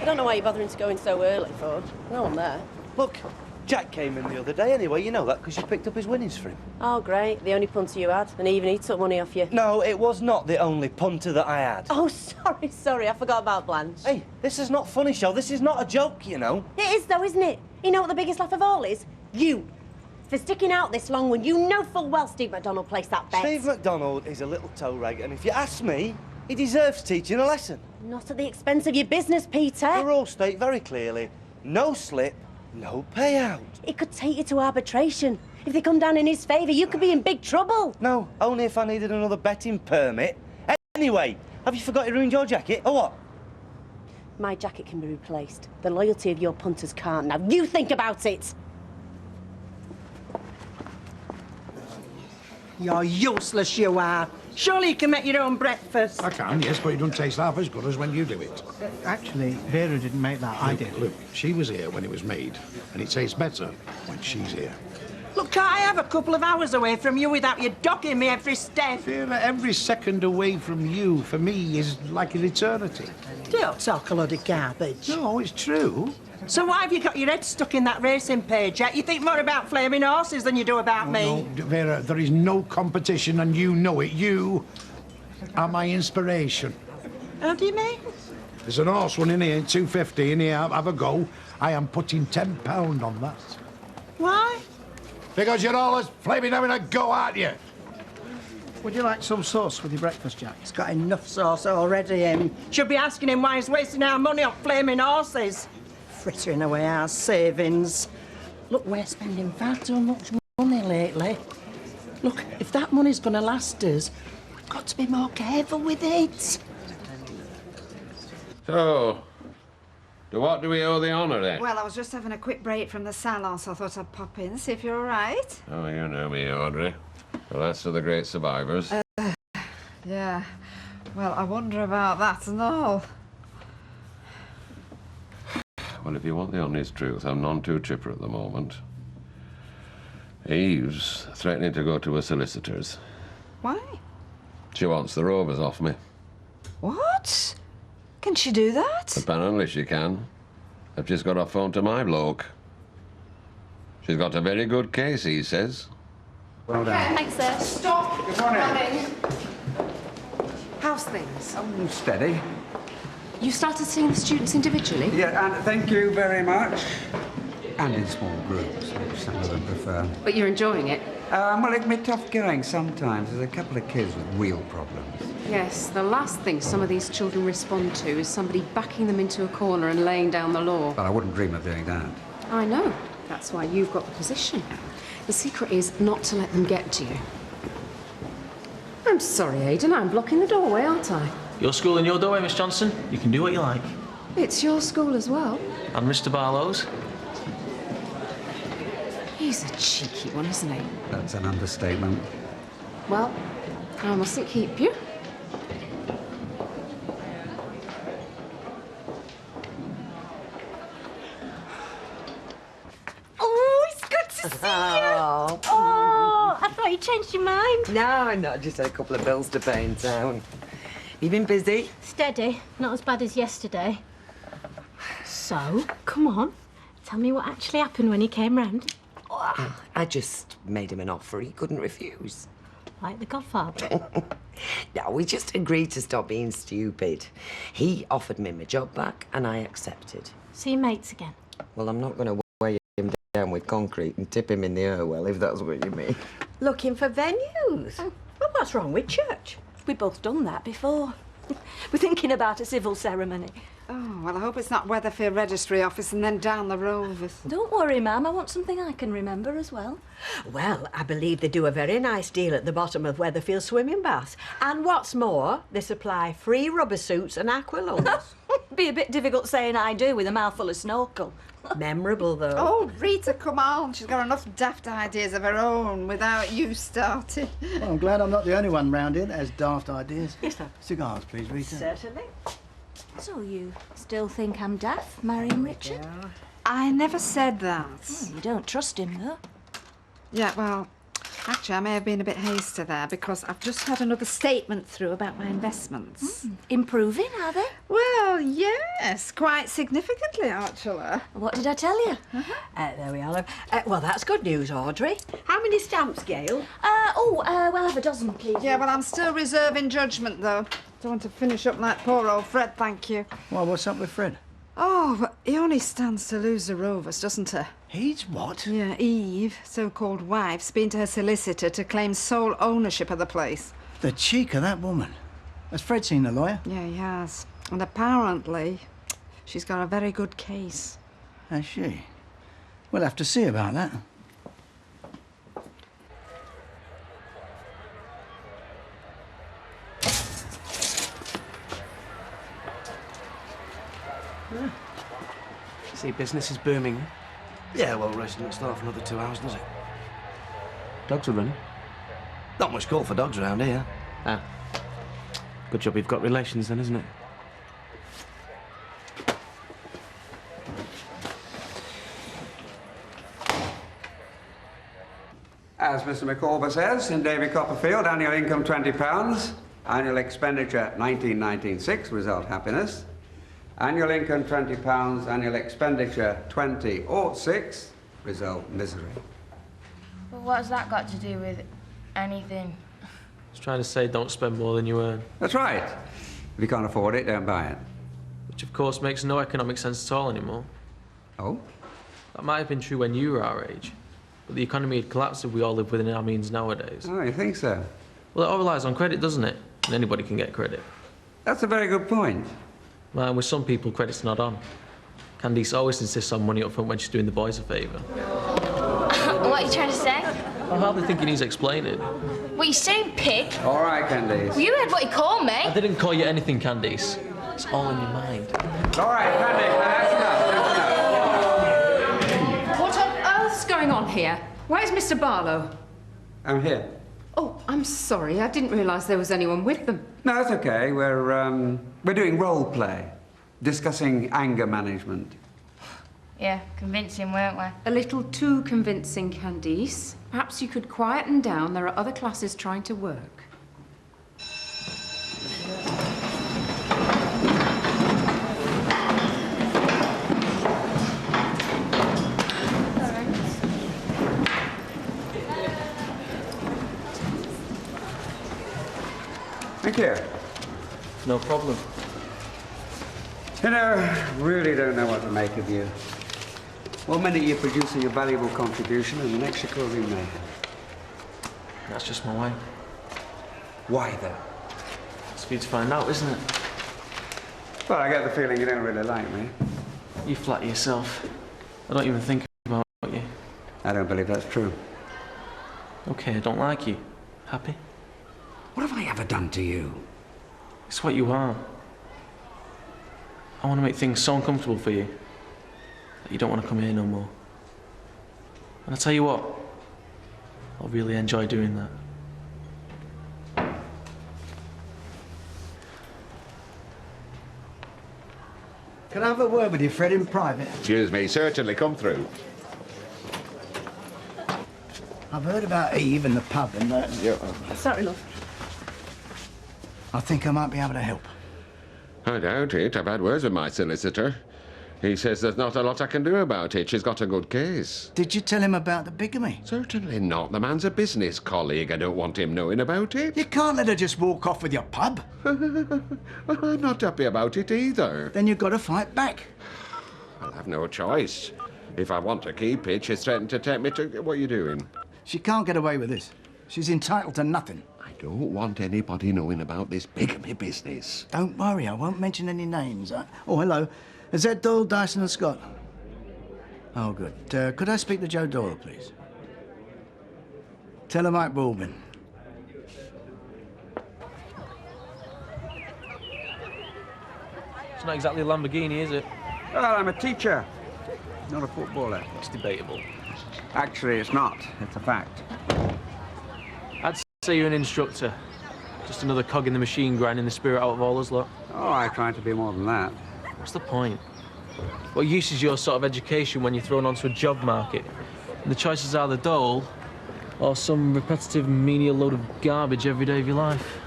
don't know why you're bothering to go in so early for. No one there. Look, Jack came in the other day anyway, you know that, because you picked up his winnings for him. Oh, great. The only punter you had. And even he took money off you. No, it was not the only punter that I had. Oh, sorry. I forgot about Blanche. Hey, this is not funny, show. This is not a joke, you know. It is, though, isn't it? You know what the biggest laugh of all is? You. For sticking out this long when you know full well Steve McDonald placed that bet. Steve McDonald is a little toe rag, and if you ask me, he deserves teaching a lesson. Not at the expense of your business, Peter. The rules state very clearly, no slip, no payout. It could take you to arbitration. If they come down in his favour, you could be in big trouble. No, only if I needed another betting permit. Anyway, have you forgot you ruined your jacket, or what? My jacket can be replaced. The loyalty of your punters can't. Now, you think about it. You're useless, you are. Surely you can make your own breakfast. I can, yes, but it doesn't taste half as good as when you do it. Actually, Vera didn't make that, I did. Look, she was here when it was made, and it tastes better when she's here. Look, can't I have a couple of hours away from you without you dogging me every step? Vera, every second away from you, for me, is like an eternity. Don't talk a load of garbage. No, it's true. So why have you got your head stuck in that racing page yet? You think more about flaming horses than you do about me? No, Vera, there is no competition, and you know it. You are my inspiration. How do you mean? There's an horse one in here, 250 in here. Have a go. I am putting £10 on that. Why? Because you're always flaming having a go, aren't you? Would you like some sauce with your breakfast, Jack? He's got enough sauce already, him. Should be asking him why he's wasting our money on flaming horses. Frittering away our savings. Look, we're spending far too much money lately. Look, if that money's going to last us, we've got to be more careful with it. So, to what do we owe the honour then? Well, I was just having a quick break from the salon, so I thought I'd pop in, see if you're all right. Oh, you know me, Audrey. The last of the great survivors. Yeah. Well, I wonder about that and all. Well, if you want the honest truth, I'm none too chipper at the moment. Eve's threatening to go to her solicitors. Why? She wants the rovers off me. What? Can she do that? Apparently she can. I've just got off phone to my bloke. She's got a very good case, he says. Well done. Thanks, sir. Stop! Good morning. How's things? Oh, steady. You started seeing the students individually? Yeah, and thank you very much. And in small groups, which some of them prefer. But you're enjoying it? Well, it can be tough going sometimes. There's a couple of kids with real problems. Yes, the last thing some of these children respond to is somebody backing them into a corner and laying down the law. But I wouldn't dream of doing that. I know. That's why you've got the position. The secret is not to let them get to you. I'm sorry, Aidan. I'm blocking the doorway, aren't I? Your school and your doorway, Miss Johnson. You can do what you like. It's your school as well. And Mr. Barlow's. He's a cheeky one, isn't he? That's an understatement. Well, I mustn't keep you. Oh, it's good to see you. Oh, I thought you changed your mind. No, not just had a couple of bills to pay in town. You been busy? Steady. Not as bad as yesterday. So, come on. Tell me what actually happened when he came round. Oh, I just made him an offer he couldn't refuse. Like the Godfather. No, we just agreed to stop being stupid. He offered me my job back, and I accepted. See your mates again. Well, I'm not going to weigh him down with concrete and tip him in the Irwell, if that's what you mean. Looking for venues? Well, what's wrong with church? We've both done that before. We're thinking about a civil ceremony. Oh, well, I hope it's not Weatherfield Registry Office and then down the Rovers. Don't worry, ma'am. I want something I can remember as well. Well, I believe they do a very nice deal at the bottom of Weatherfield swimming baths. And what's more, they supply free rubber suits and aqua lungs. Be a bit difficult saying I do with a mouthful of snorkel. Memorable, though. Oh, Rita, come on. She's got enough daft ideas of her own without you starting. Well, I'm glad I'm not the only one round here that has daft ideas. Yes, sir. Cigars, please, Rita. Certainly. So you still think I'm daft, marrying Richard? I never said that. Oh, you don't trust him, though. Yeah, well, Actually, I may have been a bit hasty there because I've just had another statement through about my investments. Improving, are they? Well, yes, quite significantly, actually. What did I tell you? There we are, love. Well, that's good news, Audrey. How many stamps, Gail? We'll have a dozen, please. Yeah, well, I'm still reserving judgment, though. Don't want to finish up like poor old Fred, thank you. Well, what's up with Fred? Oh, but he only stands to lose the Rovers, doesn't he? He's what? Yeah, Eve, so-called wife's been to her solicitor to claim sole ownership of the place. The cheek of that woman. Has Fred seen the lawyer? Yeah, he has. And apparently, she's got a very good case. Has she? We'll have to see about that. See, business is booming. Yeah, well, racing doesn't start for another 2 hours, does it? Dogs are running. Not much call for dogs around here. Ah. Good job you've got relations then, isn't it? As Mr. McCorber says, in David Copperfield, annual income £20, annual expenditure 1996, result happiness. Annual income £20, annual expenditure 2006, result misery. But what's that got to do with anything? I was trying to say don't spend more than you earn. That's right. If you can't afford it, don't buy it. Which, of course, makes no economic sense at all anymore. Oh? That might have been true when you were our age, but the economy had collapsed if we all live within our means nowadays. Oh, you think so? Well, it all relies on credit, doesn't it? And anybody can get credit. That's a very good point. Well, with some people, credit's not on. Candice always insists on money up front when she's doing the boys a favour. What are you trying to say? I hardly think he needs explaining. What are you saying, pig? All right, Candice. Well, you heard what he called me. I didn't call you anything, Candice. It's all in your mind. All right, Candice, that's enough. What on earth's going on here? Where's Mr. Barlow? I'm here. Oh, I'm sorry. I didn't realise there was anyone with them. No, it's okay. We're doing role play, discussing anger management. Yeah, convincing, weren't we? A little too convincing, Candice. Perhaps you could quieten down. There are other classes trying to work. Thank you. No problem. You know, really don't know what to make of you. 1 minute you're producing a valuable contribution and the next you're causing mayhem. That's just my way. Why, though? It's for you to find out, isn't it? Well, I get the feeling you don't really like me. You flatter yourself. I don't even think about you. I don't believe that's true. Okay, I don't like you. Happy? What have I ever done to you? It's what you are. I want to make things so uncomfortable for you that you don't want to come here no more. And I tell you what, I'll really enjoy doing that. Can I have a word with you, Fred, in private? Excuse me, certainly, come through. I've heard about Eve and the pub and Sorry, love. I think I might be able to help. I doubt it. I've had words with my solicitor. He says there's not a lot I can do about it. She's got a good case. Did you tell him about the bigamy? Certainly not. The man's a business colleague. I don't want him knowing about it. You can't let her just walk off with your pub. Well, I'm not happy about it either. Then you've got to fight back. I'll have no choice. If I want to keep it, she's threatened to take me to... What are you doing? She can't get away with this. She's entitled to nothing. I don't want anybody knowing about this bigamy business. Don't worry, I won't mention any names. Oh, hello. Is that Doyle, Dyson and Scott? Oh, good. Could I speak to Joe Doyle, please? Tell her Mike Baldwin. It's not exactly a Lamborghini, is it? Well, I'm a teacher, not a footballer. It's debatable. Actually, it's not. It's a fact. I'd say you're an instructor. Just another cog in the machine grinding the spirit out of all us lot. Oh, I try to be more than that. What's the point? What use is your sort of education when you're thrown onto a job market? And the choices are the dole Or some repetitive, menial load of garbage every day of your life.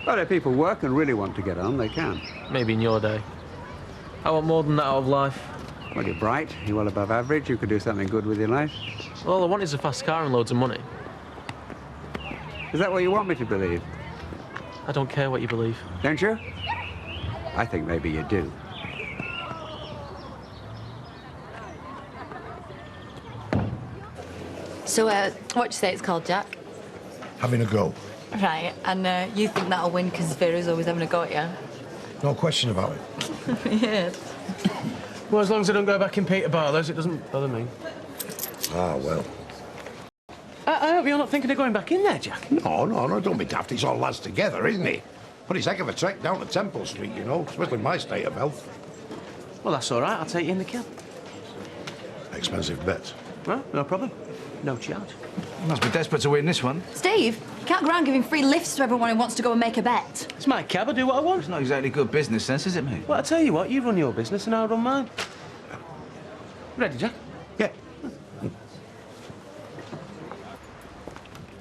But if people work and really want to get on, they can. Maybe in your day. I want more than that out of life. Well, you're bright, you're well above average, you could do something good with your life. All I want is a fast car and loads of money. Is that what you want me to believe? I don't care what you believe. Don't you? I think maybe you do. So, what do you say it's called, Jack? Having a go. Right, and you think that'll win because Vera's always having a go at you? No question about it. Yeah. Well, as long as I don't go back in Peter Barlow's, it doesn't bother me. Ah, well. I hope you're not thinking of going back in there, Jack. No, don't be daft. It's all lads together, isn't it? But it's a heck of a trek down to Temple Street, you know, especially in my state of health. Well, that's all right. I'll take you in the cab. Expensive bet. Well, no problem. No charge. You must be desperate to win this one. Steve, you can't go around giving free lifts to everyone who wants to go and make a bet. It's my cab. I do what I want. It's not exactly good business sense, is it, mate? Well, I tell you what. You run your business and I'll run mine. Ready, Jack? Yeah.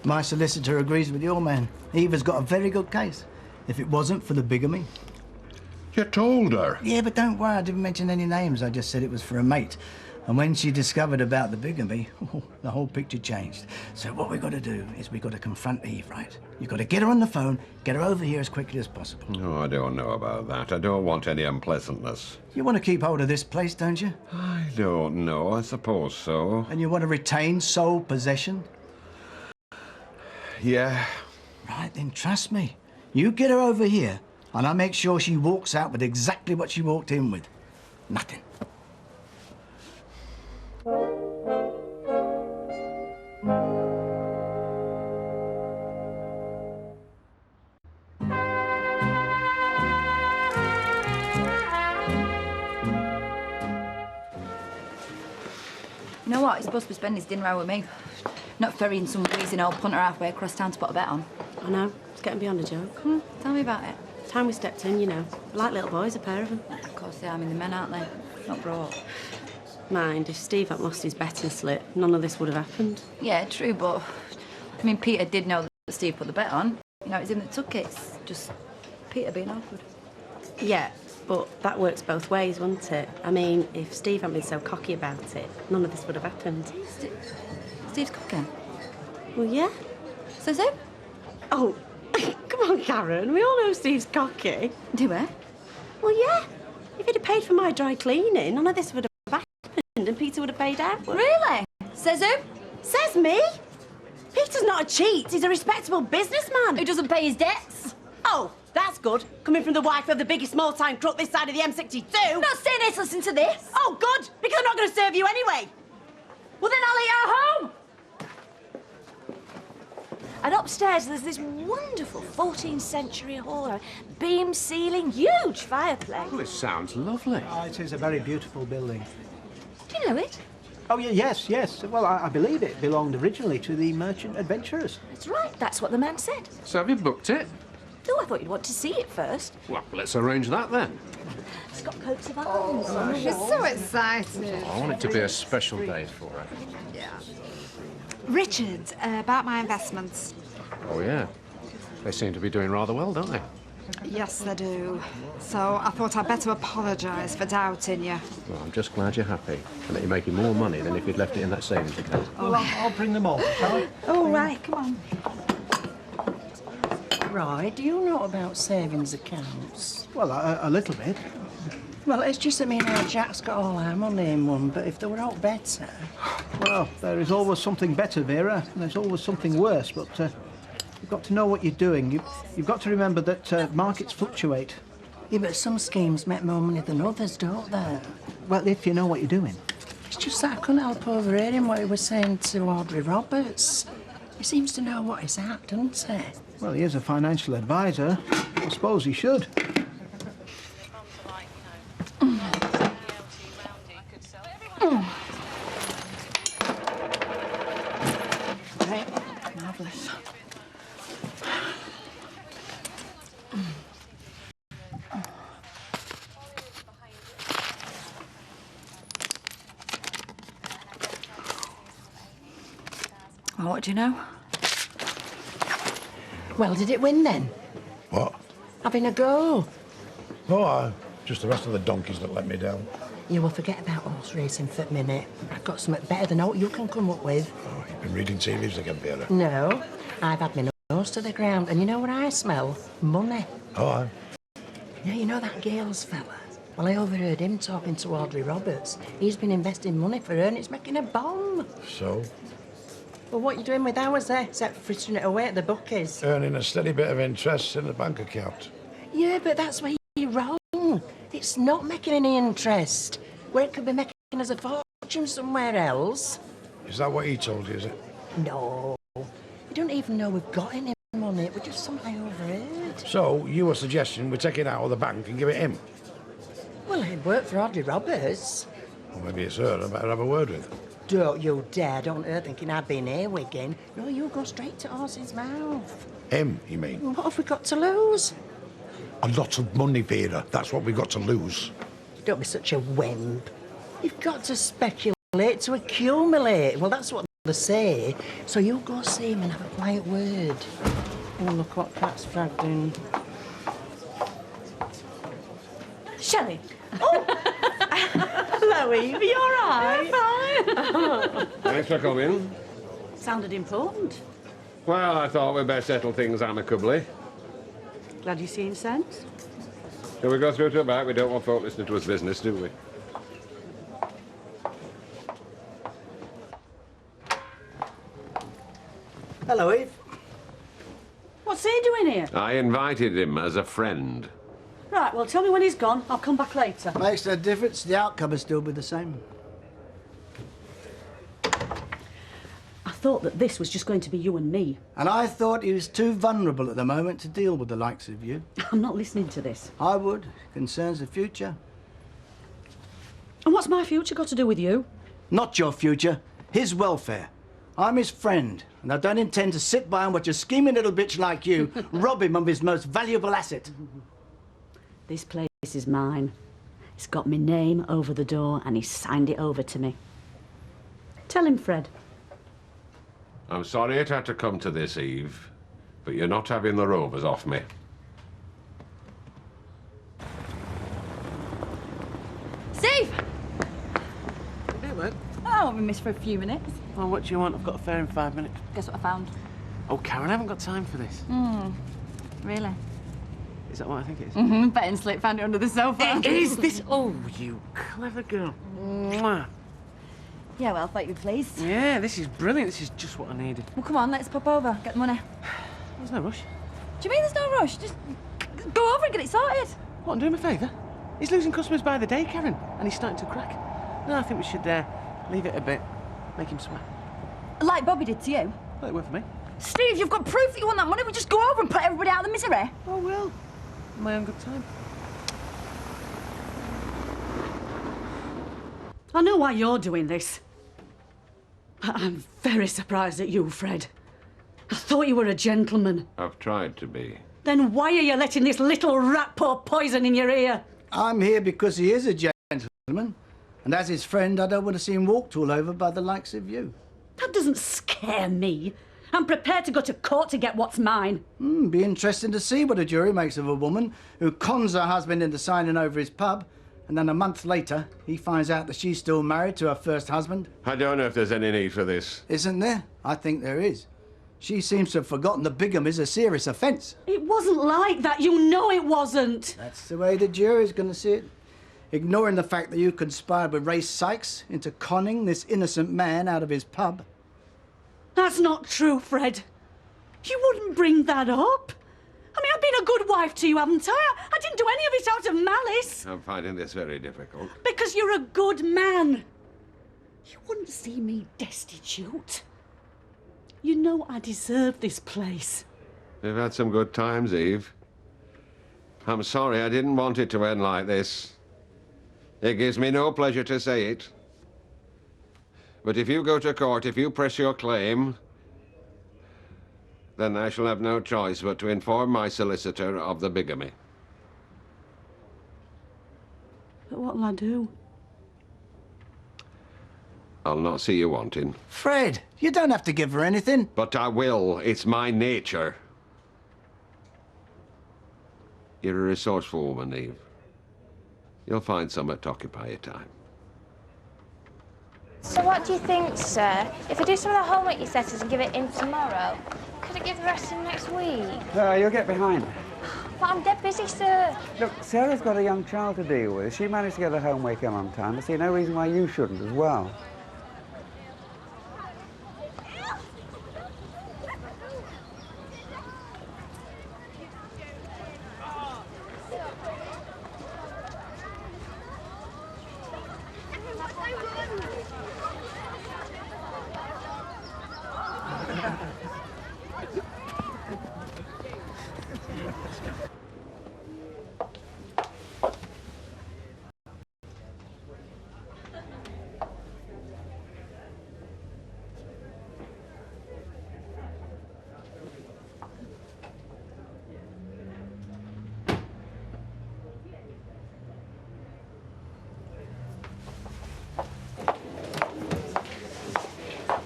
My solicitor agrees with your man. Eva's got a very good case. If it wasn't for the bigamy. You told her. Yeah, but don't worry, I didn't mention any names. I just said it was for a mate. And when she discovered about the bigamy, the whole picture changed. So what we've got to do is we've got to confront Eve, right? You've got to get her on the phone, get her over here as quickly as possible. No, I don't know about that. I don't want any unpleasantness. You want to keep hold of this place, don't you? I don't know. I suppose so. And you want to retain sole possession? Yeah. Right, then trust me. You get her over here, and I make sure she walks out with exactly what she walked in with. Nothing. You know what? He's supposed to be spending his dinner hour with me. Not ferrying some wheezing old punter halfway across town to put a bet on. I know. It's getting beyond a joke. Tell me about it. Time we stepped in, you know. Like little boys, a pair of them. Of course they are. I mean, the men, aren't they? Not brought. Mind, if Steve hadn't lost his betting slip, none of this would have happened. Yeah, true, but... I mean, Peter did know that Steve put the bet on. You know, it's him that took it. It's just Peter being awkward. Yeah, but that works both ways, wouldn't it? I mean, if Steve hadn't been so cocky about it, none of this would have happened. Steve's cooking? Well, yeah. Says who? Oh, come on, Karen. We all know Steve's cocky. Do we? Well, yeah. If he'd have paid for my dry cleaning, none of this would have happened and Peter would have paid out. Really? Says who? Says me. Peter's not a cheat. He's a respectable businessman. Who doesn't pay his debts? Oh, that's good. Coming from the wife of the biggest small-time crook this side of the M62. Not saying this, listen to this. Oh, good, because I'm not going to serve you anyway. Well, then I'll eat at home. And upstairs, there's this wonderful 14th century hall, beam ceiling, huge fireplace. Well, it sounds lovely. Oh, it is a very beautiful building. Do you know it? Oh, yes. Well, I believe it belonged originally to the merchant adventurers. That's right, that's what the man said. So have you booked it? Oh, I thought you'd want to see it first. Well, let's arrange that then. It's got coats of arms on the She's wall. so excited. I want it to be a special day for her. Yeah. Richard, about my investments. Oh, yeah. They seem to be doing rather well, don't they? Yes, they do. So I thought I'd better apologise for doubting you. Well, I'm just glad you're happy and that you're making more money than if you'd left it in that savings account. Well, I'll bring them all, shall I? All right, come on. Right, do you know about savings accounts? Well, a little bit. Well, it's just that me and our Jack's got all our money in one, but if they were all better... Well, there is always something better, Vera, and there's always something worse, but you've got to know what you're doing. You've got to remember that markets fluctuate. Yeah, but some schemes make more money than others, don't they? Well, if you know what you're doing. It's just that I couldn't help overhearing what he was saying to Audrey Roberts. He seems to know what he's at, doesn't he? Well, he is a financial advisor. I suppose he should. Right, marvellous. Well, what do you know? Well, did it win then? What? Having a go. Oh, just the rest of the donkeys that let me down. You will forget about horse racing for a minute. I've got something better than what you can come up with. Oh, you've been reading tea leaves again, Vera. No, I've had my nose to the ground, and you know what I smell? Money. Oh, aye. Yeah, you know that Gales fella? Well, I overheard him talking to Audrey Roberts. He's been investing money for her, and it's making a bomb. So? Well, what are you doing with ours there, except frittering it away at the bookies? Earning a steady bit of interest in the bank account. Yeah, but that's where you're wrong. It's not making any interest. Where it could be making us a fortune somewhere else. Is that what he told you, is it? No. You don't even know we've got any money. We just somehow overheard. So, you were suggesting we take it out of the bank and give it him? Well, it worked for Audrey Roberts. Well, maybe it's her I better have a word with. Don't you dare. Don't her thinking I've been earwigging. No, you go straight to horse's mouth. Him, you mean? What have we got to lose? A lot of money, Vera. That's what we've got to lose. Don't be such a wimp. You've got to speculate to accumulate. Well, that's what they say. So you go see him and have a quiet word. Oh, look what Cat's dragged in. Shelley. Hello, Eve. You all right? Fine. Thanks for coming. Sounded important. Well, I thought we'd best settle things amicably. Glad you're seeing sense. Shall we go through to the back? We don't want folk listening to us business, do we? Hello, Eve. What's he doing here? I invited him as a friend. Right, well, tell me when he's gone. I'll come back later. Makes no difference. The outcome will still be the same. I thought that this was just going to be you and me. And I thought he was too vulnerable at the moment to deal with the likes of you. I'm not listening to this. I would. Concerns the future. And what's my future got to do with you? Not your future. His welfare. I'm his friend, and I don't intend to sit by and watch a scheming little bitch like you rob him of his most valuable asset. This place is mine. It's got my name over the door, and he signed it over to me. Tell him, Fred. I'm sorry it had to come to this, Eve, but you're not having the Rovers off me. Steve! Hey, mate. Oh, I won't be missed for a few minutes. Oh, what do you want? I've got a fare in 5 minutes. Guess what I found? Oh, Karen, I haven't got time for this. Really? Is that what I think it is? Mm-hmm. Betting slip found it under the sofa. It is this. Oh, you clever girl. Mwah. Yeah, well, thought you'd be pleased. Yeah, this is brilliant. This is just what I needed. Well, come on, let's pop over. Get the money. There's no rush. Do you mean there's no rush? Just go over and get it sorted. What, I'm doing him a favour? He's losing customers by the day, Karen, and he's starting to crack. No, I think we should leave it a bit. Make him sweat. Like Bobby did to you. Well, it worked for me. Steve, you've got proof that you want that money. We just go over and put everybody out of the misery. Oh, well. My own good time. I know why you're doing this. But I'm very surprised at you, Fred. I thought you were a gentleman. I've tried to be. Then why are you letting this little rat pour poison in your ear? I'm here because he is a gentleman, and as his friend, I don't want to see him walked all over by the likes of you. That doesn't scare me. I'm prepared to go to court to get what's mine. Be interesting to see what a jury makes of a woman who cons her husband into signing over his pub, and then a month later, he finds out that she's still married to her first husband. I don't know if there's any need for this. Isn't there? I think there is. She seems to have forgotten that bigamy is a serious offence. It wasn't like that. You know it wasn't. That's the way the jury's going to see it. Ignoring the fact that you conspired with Ray Sykes into conning this innocent man out of his pub. That's not true, Fred. You wouldn't bring that up. I mean, I've been a good wife to you, haven't I? I didn't do any of it out of malice. I'm finding this very difficult. Because you're a good man. You wouldn't see me destitute. You know I deserve this place. We've had some good times, Eve. I'm sorry, I didn't want it to end like this. It gives me no pleasure to say it. But if you go to court, if you press your claim, then I shall have no choice but to inform my solicitor of the bigamy. But what'll I do? I'll not see you wanting. Fred, you don't have to give her anything. But I will. It's my nature. You're a resourceful woman, Eve. You'll find somewhere to occupy your time. So what do you think, sir? If I do some of the homework you set us and give it in tomorrow, could I give the rest in next week? You'll get behind. But I'm dead busy, sir. Look, Sarah's got a young child to deal with. She managed to get her homework in on time. I see no reason why you shouldn't as well.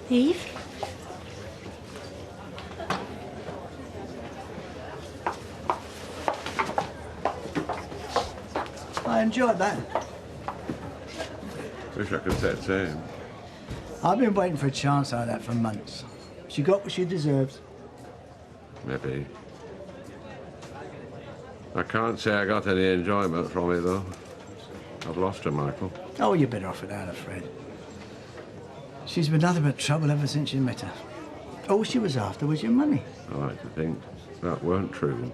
Eve? I enjoyed that. Wish I could say the same. I've been waiting for a chance like that for months. She got what she deserves. Maybe. I can't say I got any enjoyment from it, though. I've lost her, Michael. Oh, you're better off without her, Fred. She's been nothing but trouble ever since you met her. All she was after was your money. I like to think that weren't true.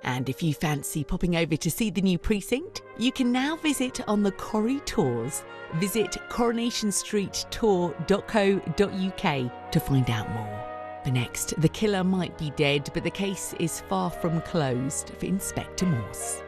And if you fancy popping over to see the new precinct, you can now visit on the Corrie Tours. Visit coronationstreettour.co.uk to find out more. For next, the killer might be dead, but the case is far from closed for Inspector Morse.